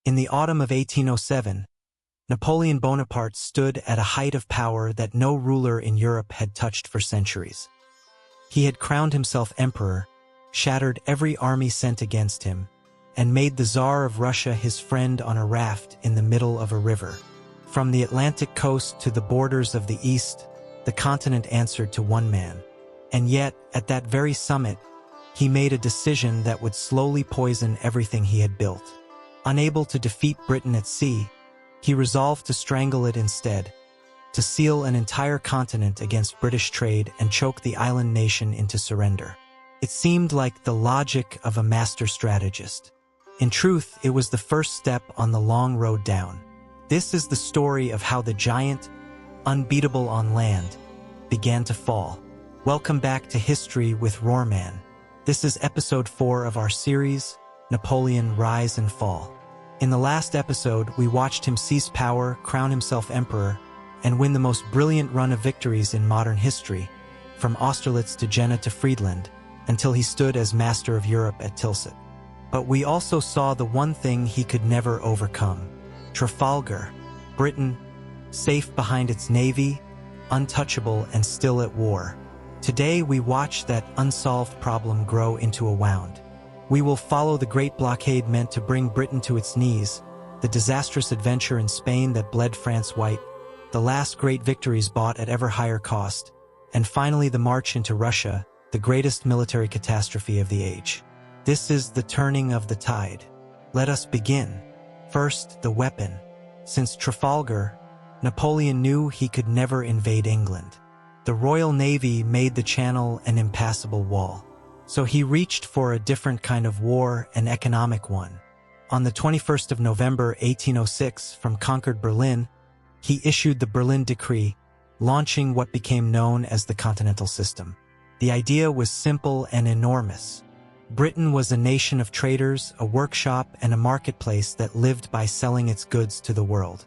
In the autumn of 1807, Napoleon Bonaparte stood at a height of power that no ruler in Europe had touched for centuries. He had crowned himself emperor, shattered every army sent against him, and made the Tsar of Russia his friend on a raft in the middle of a river. From the Atlantic coast to the borders of the East, the continent answered to one man. And yet, at that very summit, he made a decision that would slowly poison everything he had built. Unable to defeat Britain at sea, he resolved to strangle it instead, to seal an entire continent against British trade and choke the island nation into surrender. It seemed like the logic of a master strategist. In truth, it was the first step on the long road down. This is the story of how the giant, unbeatable on land, began to fall. Welcome back to History with Rohrman. This is episode 4 of our series, Napoleon Rise and Fall. In the last episode, we watched him seize power, crown himself emperor, and win the most brilliant run of victories in modern history, from Austerlitz to Jena to Friedland, until he stood as master of Europe at Tilsit. But we also saw the one thing he could never overcome: Trafalgar, Britain, safe behind its navy, untouchable and still at war. Today we watch that unsolved problem grow into a wound. We will follow the great blockade meant to bring Britain to its knees, the disastrous adventure in Spain that bled France white, the last great victories bought at ever higher cost, and finally the march into Russia, the greatest military catastrophe of the age. This is the turning of the tide. Let us begin. First, the weapon. Since Trafalgar, Napoleon knew he could never invade England. The Royal Navy made the Channel an impassable wall. So he reached for a different kind of war, an economic one. On the 21st of November 1806, from conquered Berlin, he issued the Berlin Decree, launching what became known as the Continental System. The idea was simple and enormous. Britain was a nation of traders, a workshop, and a marketplace that lived by selling its goods to the world.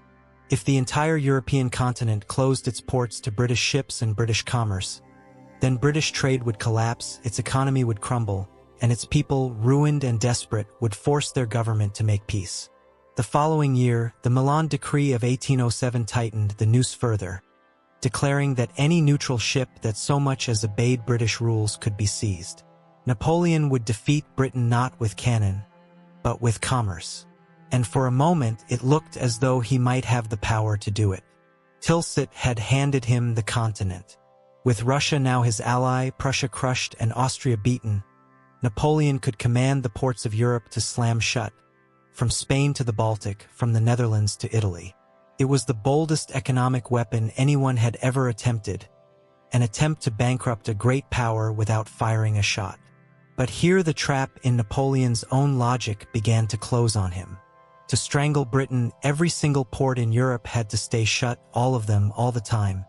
If the entire European continent closed its ports to British ships and British commerce, then British trade would collapse, its economy would crumble, and its people, ruined and desperate, would force their government to make peace. The following year, the Milan Decree of 1807 tightened the noose further, declaring that any neutral ship that so much as obeyed British rules could be seized. Napoleon would defeat Britain not with cannon, but with commerce. And for a moment it looked as though he might have the power to do it. Tilsit had handed him the continent. With Russia now his ally, Prussia crushed and Austria beaten, Napoleon could command the ports of Europe to slam shut, from Spain to the Baltic, from the Netherlands to Italy. It was the boldest economic weapon anyone had ever attempted, an attempt to bankrupt a great power without firing a shot. But here the trap in Napoleon's own logic began to close on him. To strangle Britain, every single port in Europe had to stay shut, all of them, all the time.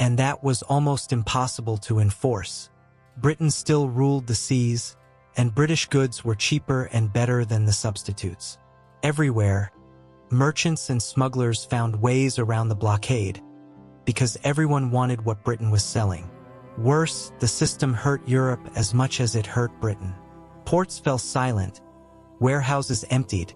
And that was almost impossible to enforce. Britain still ruled the seas, and British goods were cheaper and better than the substitutes. Everywhere, merchants and smugglers found ways around the blockade, because everyone wanted what Britain was selling. Worse, the system hurt Europe as much as it hurt Britain. Ports fell silent, warehouses emptied,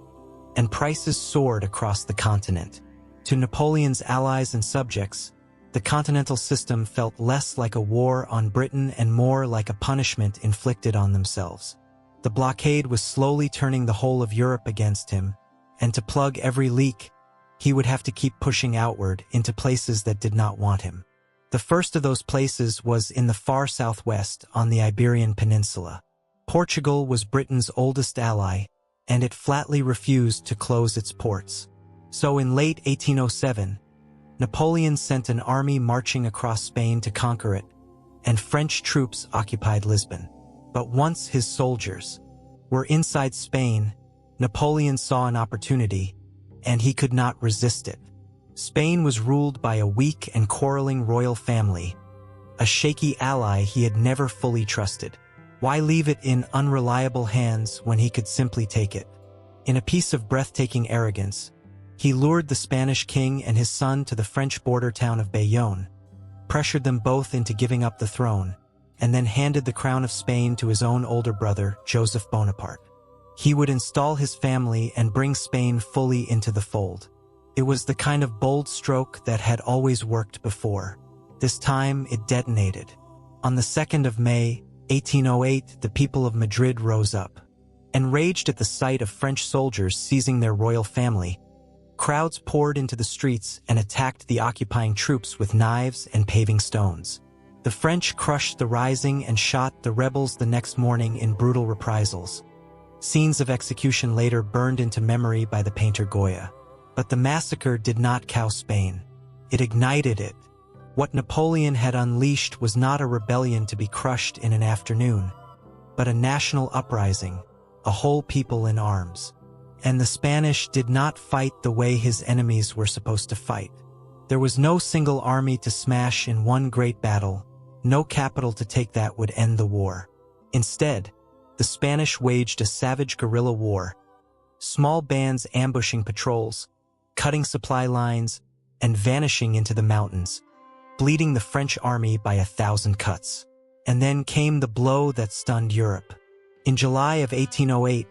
and prices soared across the continent. To Napoleon's allies and subjects, the Continental System felt less like a war on Britain and more like a punishment inflicted on themselves. The blockade was slowly turning the whole of Europe against him, and to plug every leak, he would have to keep pushing outward into places that did not want him. The first of those places was in the far southwest on the Iberian Peninsula. Portugal was Britain's oldest ally, and it flatly refused to close its ports. So in late 1807, Napoleon sent an army marching across Spain to conquer it, and French troops occupied Lisbon. But once his soldiers were inside Spain, Napoleon saw an opportunity, and he could not resist it. Spain was ruled by a weak and quarreling royal family, a shaky ally he had never fully trusted. Why leave it in unreliable hands when he could simply take it? In a piece of breathtaking arrogance, he lured the Spanish king and his son to the French border town of Bayonne, pressured them both into giving up the throne, and then handed the crown of Spain to his own older brother, Joseph Bonaparte. He would install his family and bring Spain fully into the fold. It was the kind of bold stroke that had always worked before. This time it detonated. On the 2nd of May, 1808, the people of Madrid rose up. Enraged at the sight of French soldiers seizing their royal family, crowds poured into the streets and attacked the occupying troops with knives and paving stones. The French crushed the rising and shot the rebels the next morning in brutal reprisals. Scenes of execution later burned into memory by the painter Goya. But the massacre did not cow Spain. It ignited it. What Napoleon had unleashed was not a rebellion to be crushed in an afternoon, but a national uprising, a whole people in arms. And the Spanish did not fight the way his enemies were supposed to fight. There was no single army to smash in one great battle, no capital to take that would end the war. Instead, the Spanish waged a savage guerrilla war, small bands ambushing patrols, cutting supply lines, and vanishing into the mountains, bleeding the French army by 1,000 cuts. And then came the blow that stunned Europe. In July of 1808,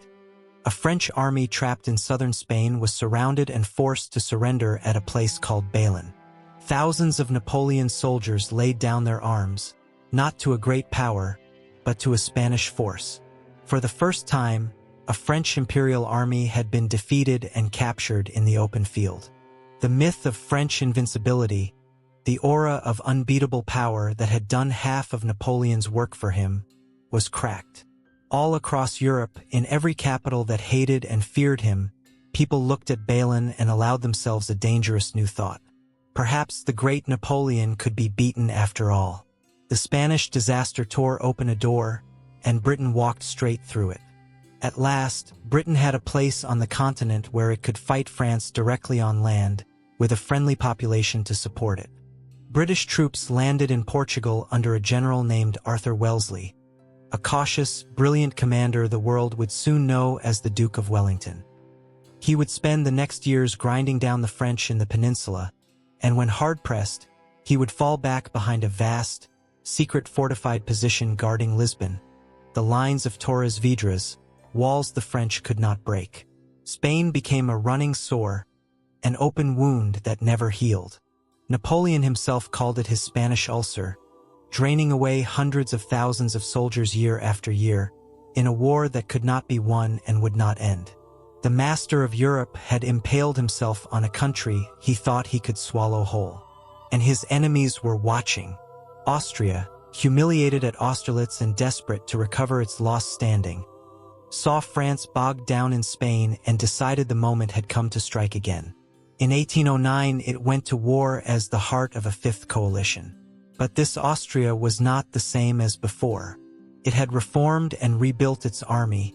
a French army trapped in southern Spain was surrounded and forced to surrender at a place called Bailén. Thousands of Napoleon's soldiers laid down their arms, not to a great power, but to a Spanish force. For the first time, a French imperial army had been defeated and captured in the open field. The myth of French invincibility, the aura of unbeatable power that had done half of Napoleon's work for him, was cracked. All across Europe, in every capital that hated and feared him, people looked at Bailén and allowed themselves a dangerous new thought. Perhaps the great Napoleon could be beaten after all. The Spanish disaster tore open a door, and Britain walked straight through it. At last, Britain had a place on the continent where it could fight France directly on land, with a friendly population to support it. British troops landed in Portugal under a general named Arthur Wellesley, a cautious, brilliant commander the world would soon know as the Duke of Wellington. He would spend the next years grinding down the French in the Peninsula, and when hard-pressed, he would fall back behind a vast, secret fortified position guarding Lisbon, the Lines of Torres Vedras, walls the French could not break. Spain became a running sore, an open wound that never healed. Napoleon himself called it his Spanish ulcer, draining away hundreds of thousands of soldiers year after year, in a war that could not be won and would not end. The master of Europe had impaled himself on a country he thought he could swallow whole. And his enemies were watching. Austria, humiliated at Austerlitz and desperate to recover its lost standing, saw France bogged down in Spain and decided the moment had come to strike again. In 1809, it went to war as the heart of a fifth coalition. But this Austria was not the same as before. It had reformed and rebuilt its army,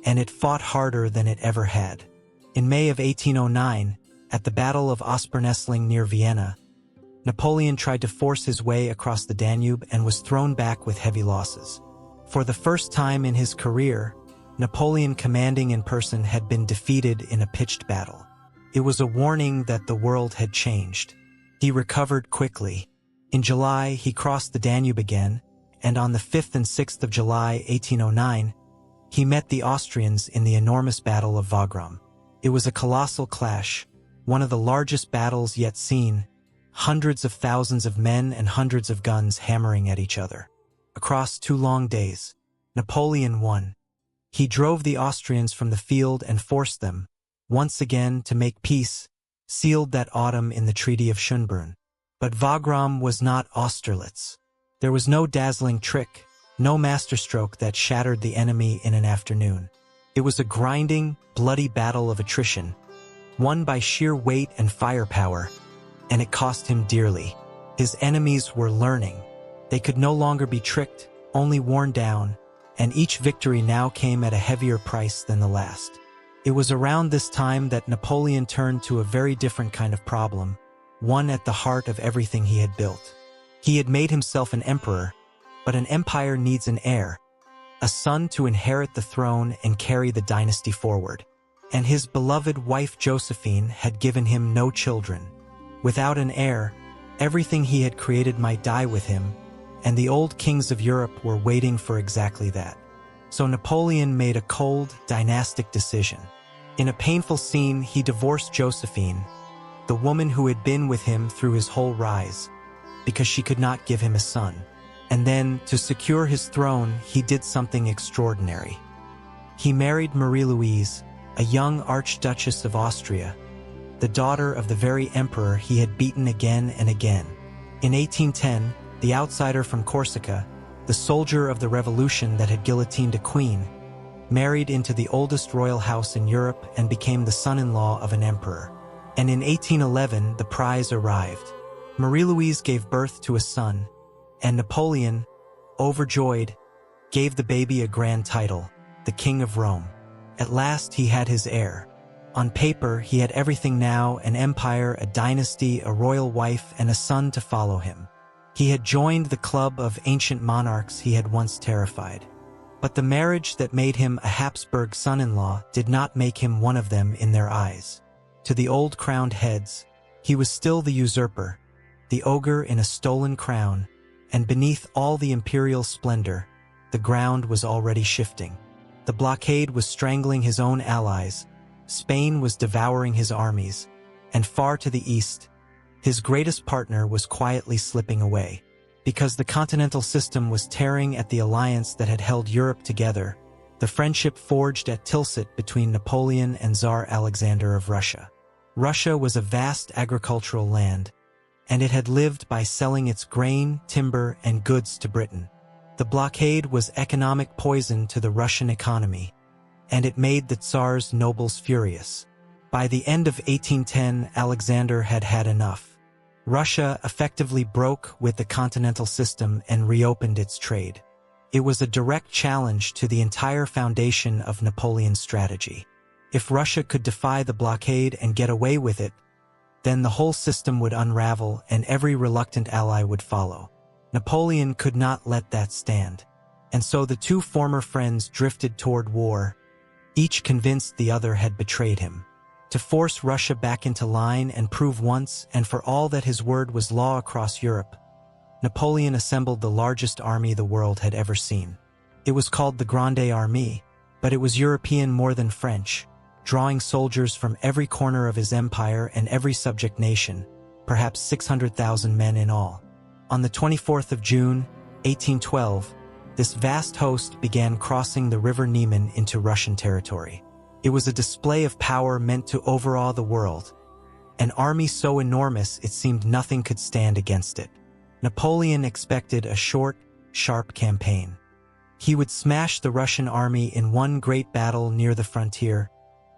and it fought harder than it ever had. In May of 1809, at the Battle of Aspern-Essling near Vienna, Napoleon tried to force his way across the Danube and was thrown back with heavy losses. For the first time in his career, Napoleon commanding in person had been defeated in a pitched battle. It was a warning that the world had changed. He recovered quickly. In July, he crossed the Danube again, and on the 5th and 6th of July, 1809, he met the Austrians in the enormous Battle of Wagram. It was a colossal clash, one of the largest battles yet seen, hundreds of thousands of men and hundreds of guns hammering at each other. Across 2 long days, Napoleon won. He drove the Austrians from the field and forced them, once again, to make peace, sealed that autumn in the Treaty of Schönbrunn. But Wagram was not Austerlitz. There was no dazzling trick, no masterstroke that shattered the enemy in an afternoon. It was a grinding, bloody battle of attrition, won by sheer weight and firepower, and it cost him dearly. His enemies were learning. They could no longer be tricked, only worn down, and each victory now came at a heavier price than the last. It was around this time that Napoleon turned to a very different kind of problem, one at the heart of everything he had built. He had made himself an emperor, but an empire needs an heir, a son to inherit the throne and carry the dynasty forward. And his beloved wife Josephine had given him no children. Without an heir, everything he had created might die with him, and the old kings of Europe were waiting for exactly that. So Napoleon made a cold, dynastic decision. In a painful scene, he divorced Josephine, the woman who had been with him through his whole rise, because she could not give him a son. And then, to secure his throne, he did something extraordinary. He married Marie-Louise, a young Archduchess of Austria, the daughter of the very emperor he had beaten again and again. In 1810, the outsider from Corsica, the soldier of the revolution that had guillotined a queen, married into the oldest royal house in Europe and became the son-in-law of an emperor. And in 1811, the prize arrived. Marie-Louise gave birth to a son, and Napoleon, overjoyed, gave the baby a grand title, the King of Rome. At last he had his heir. On paper, he had everything now: an empire, a dynasty, a royal wife, and a son to follow him. He had joined the club of ancient monarchs he had once terrified. But the marriage that made him a Habsburg son-in-law did not make him one of them in their eyes. To the old crowned heads, he was still the usurper, the ogre in a stolen crown, and beneath all the imperial splendor, the ground was already shifting. The blockade was strangling his own allies, Spain was devouring his armies, and far to the east, his greatest partner was quietly slipping away. Because the Continental System was tearing at the alliance that had held Europe together, the friendship forged at Tilsit between Napoleon and Tsar Alexander of Russia. Russia was a vast agricultural land, and it had lived by selling its grain, timber, and goods to Britain. The blockade was economic poison to the Russian economy, and it made the Tsar's nobles furious. By the end of 1810, Alexander had had enough. Russia effectively broke with the Continental System and reopened its trade. It was a direct challenge to the entire foundation of Napoleon's strategy. If Russia could defy the blockade and get away with it, then the whole system would unravel and every reluctant ally would follow. Napoleon could not let that stand. And so the two former friends drifted toward war, each convinced the other had betrayed him. To force Russia back into line and prove once and for all that his word was law across Europe, Napoleon assembled the largest army the world had ever seen. It was called the Grande Armée, but it was European more than French, drawing soldiers from every corner of his empire and every subject nation, perhaps 600,000 men in all. On the 24th of June, 1812, this vast host began crossing the river Niemen into Russian territory. It was a display of power meant to overawe the world, an army so enormous it seemed nothing could stand against it. Napoleon expected a short, sharp campaign. He would smash the Russian army in one great battle near the frontier,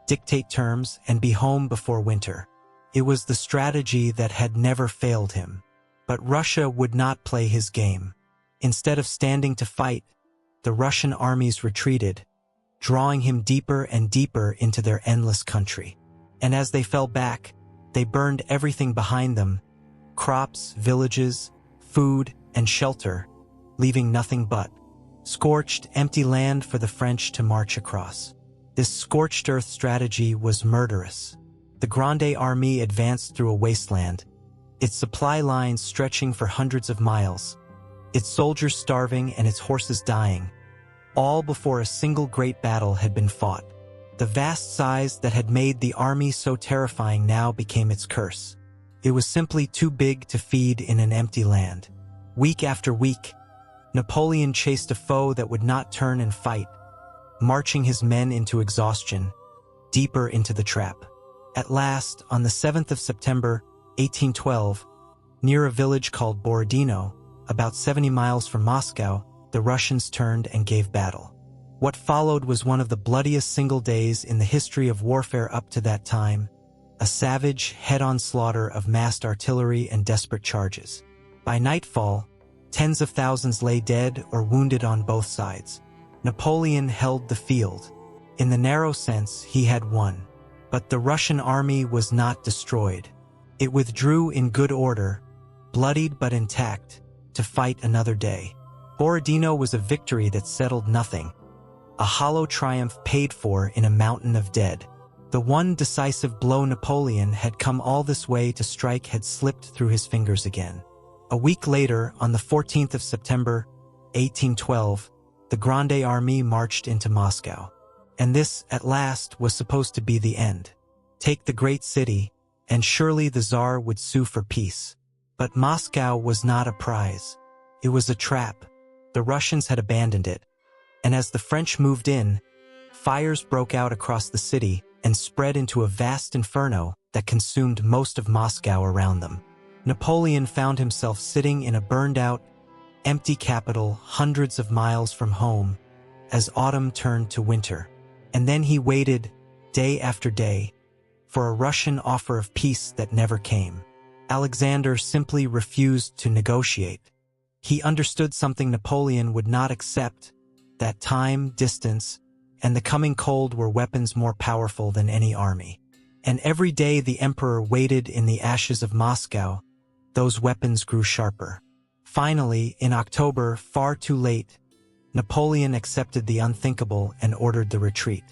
dictate terms, and be home before winter. It was the strategy that had never failed him. But Russia would not play his game. Instead of standing to fight, the Russian armies retreated, drawing him deeper and deeper into their endless country. And as they fell back, they burned everything behind them: crops, villages, food, and shelter, leaving nothing but scorched, empty land for the French to march across. This scorched earth strategy was murderous. The Grande Armée advanced through a wasteland, its supply lines stretching for hundreds of miles, its soldiers starving and its horses dying, all before a single great battle had been fought. The vast size that had made the army so terrifying now became its curse. It was simply too big to feed in an empty land. Week after week, Napoleon chased a foe that would not turn and fight, marching his men into exhaustion, deeper into the trap. At last, on the 7th of September, 1812, near a village called Borodino, about 70 miles from Moscow, the Russians turned and gave battle. What followed was one of the bloodiest single days in the history of warfare up to that time, a savage, head-on slaughter of massed artillery and desperate charges. By nightfall, tens of thousands lay dead or wounded on both sides. Napoleon held the field. In the narrow sense, he had won. But the Russian army was not destroyed. It withdrew in good order, bloodied but intact, to fight another day. Borodino was a victory that settled nothing, a hollow triumph paid for in a mountain of dead. The one decisive blow Napoleon had come all this way to strike had slipped through his fingers again. A week later, on the 14th of September, 1812, the Grande Armée marched into Moscow. And this, at last, was supposed to be the end. Take the great city, and surely the Tsar would sue for peace. But Moscow was not a prize. It was a trap. The Russians had abandoned it. And as the French moved in, fires broke out across the city and spread into a vast inferno that consumed most of Moscow around them. Napoleon found himself sitting in a burned-out, empty capital hundreds of miles from home as autumn turned to winter. And then he waited, day after day, for a Russian offer of peace that never came. Alexander simply refused to negotiate. He understood something Napoleon would not accept, that time, distance, and the coming cold were weapons more powerful than any army. And every day the emperor waited in the ashes of Moscow, those weapons grew sharper. Finally, in October, far too late, Napoleon accepted the unthinkable and ordered the retreat.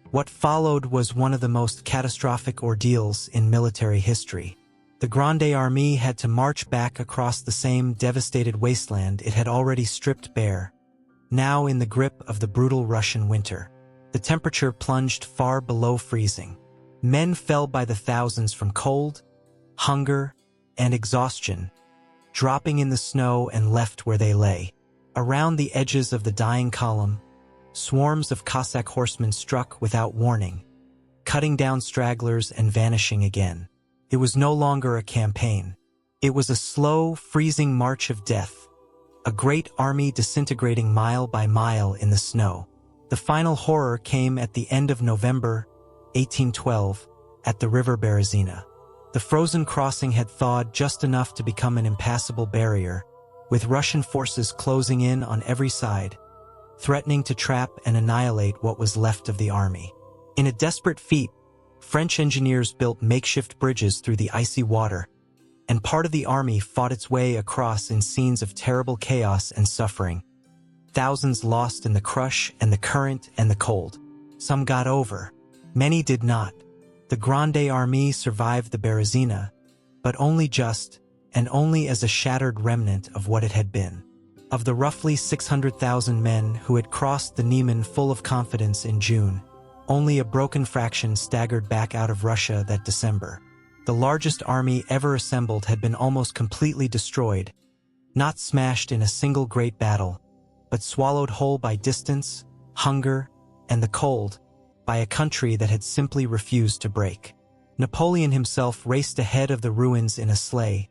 What followed was one of the most catastrophic ordeals in military history. The Grande Armée had to march back across the same devastated wasteland it had already stripped bare, now in the grip of the brutal Russian winter. The temperature plunged far below freezing. Men fell by the thousands from cold, hunger, and exhaustion, dropping in the snow and left where they lay. Around the edges of the dying column, swarms of Cossack horsemen struck without warning, cutting down stragglers and vanishing again. It was no longer a campaign. It was a slow, freezing march of death, a great army disintegrating mile by mile in the snow. The final horror came at the end of November 1812 at the river Berezina. The frozen crossing had thawed just enough to become an impassable barrier, with Russian forces closing in on every side, threatening to trap and annihilate what was left of the army. In a desperate feat, French engineers built makeshift bridges through the icy water, and part of the army fought its way across in scenes of terrible chaos and suffering. Thousands lost in the crush and the current and the cold. Some got over. Many did not. The Grande Armée survived the Berezina, but only just, and only as a shattered remnant of what it had been. Of the roughly 600,000 men who had crossed the Niemen full of confidence in June, only a broken fraction staggered back out of Russia that December. The largest army ever assembled had been almost completely destroyed, not smashed in a single great battle, but swallowed whole by distance, hunger, and the cold, by a country that had simply refused to break. Napoleon himself raced ahead of the ruins in a sleigh,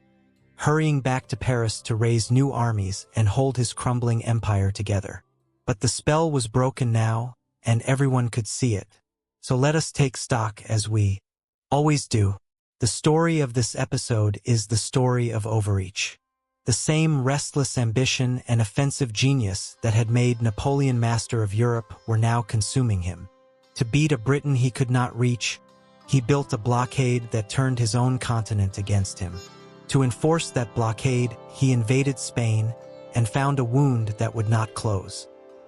hurrying back to Paris to raise new armies and hold his crumbling empire together. But the spell was broken now, and everyone could see it. So let us take stock as we always do. The story of this episode is the story of overreach. The same restless ambition and offensive genius that had made Napoleon master of Europe were now consuming him. To beat a Britain he could not reach, he built a blockade that turned his own continent against him. To enforce that blockade, he invaded Spain and found a wound that would not close.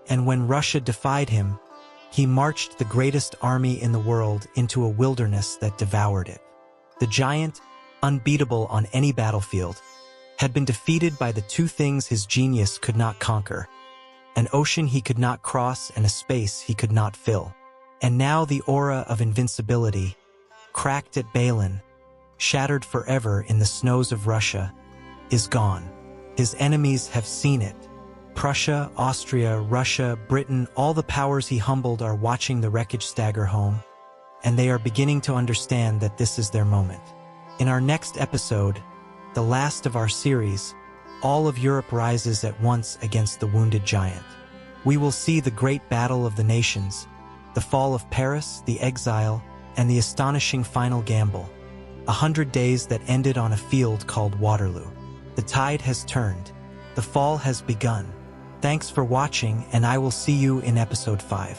And when Russia defied him, he marched the greatest army in the world into a wilderness that devoured it. The giant, unbeatable on any battlefield, had been defeated by the two things his genius could not conquer: an ocean he could not cross and a space he could not fill. And now the aura of invincibility, cracked at Bailén, shattered forever in the snows of Russia, is gone. His enemies have seen it. Prussia, Austria, Russia, Britain, all the powers he humbled are watching the wreckage stagger home, and they are beginning to understand that this is their moment. In our next episode, the last of our series, all of Europe rises at once against the wounded giant. We will see the great battle of the nations, the fall of Paris, the exile, and the astonishing final gamble, 100 days that ended on a field called Waterloo. The tide has turned. The fall has begun. Thanks for watching, and I will see you in episode 5.